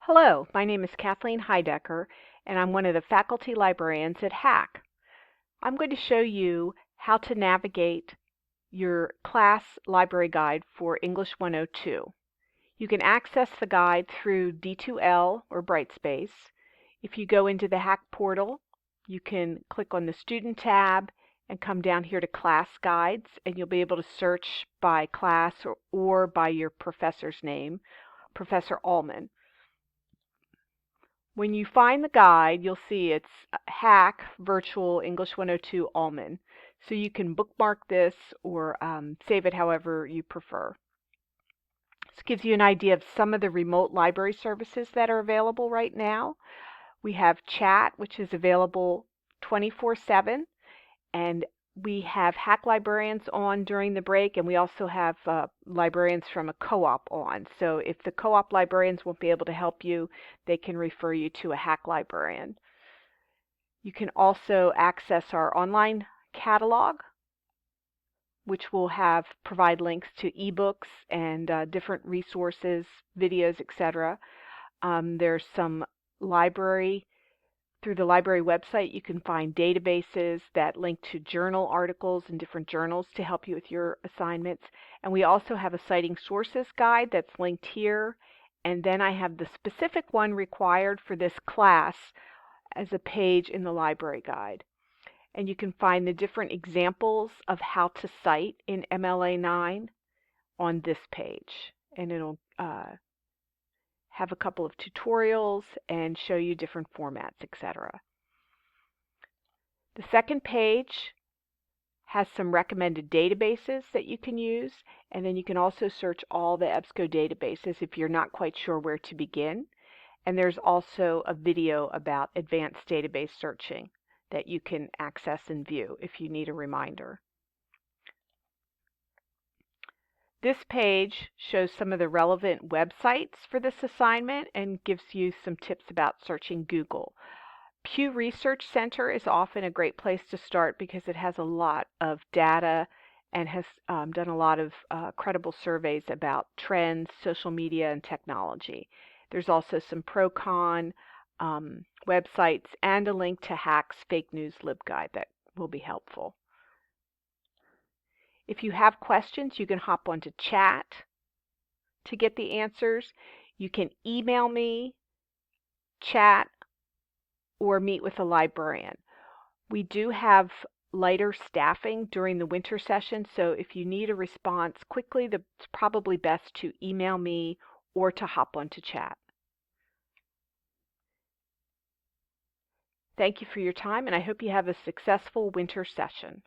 Hello, my name is Kathleen Heidecker, and I'm one of the faculty librarians at HACC. I'm going to show you how to navigate your class library guide for English 102. You can access the guide through D2L or Brightspace. If you go into the HACC portal, you can click on the Student tab and come down here to Class Guides, and you'll be able to search by class or by your professor's name, Professor Uhlman. When you find the guide, you'll see it's HACC Virtual English 102 Uhlman. So you can bookmark this or save it however you prefer. This gives you an idea of some of the remote library services that are available right now. We have chat, which is available 24/7, and we have HACC librarians on during the break, and we also have librarians from a co-op on. So if the co-op librarians won't be able to help you, they can refer you to a HACC librarian. You can also access our online catalog, which will provide links to ebooks and different resources, videos, etc. There's some through the library website, you can find databases that link to journal articles in different journals to help you with your assignments. And we also have a Citing Sources guide that's linked here. And then I have the specific one required for this class as a page in the library guide. And you can find the different examples of how to cite in MLA 9 on this page. And it'll have a couple of tutorials and show you different formats, etc. The second page has some recommended databases that you can use, and then you can also search all the EBSCO databases if you're not quite sure where to begin. And there's also a video about advanced database searching that you can access and view if you need a reminder. This page shows some of the relevant websites for this assignment and gives you some tips about searching Google. Pew Research Center is often a great place to start because it has a lot of data and has done a lot of credible surveys about trends, social media, and technology. There's also some pro-con websites and a link to HACC's Fake News LibGuide that will be helpful. If you have questions, you can hop onto chat to get the answers. You can email me, chat, or meet with a librarian. We do have lighter staffing during the winter session, so if you need a response quickly, it's probably best to email me or to hop onto chat. Thank you for your time, and I hope you have a successful winter session.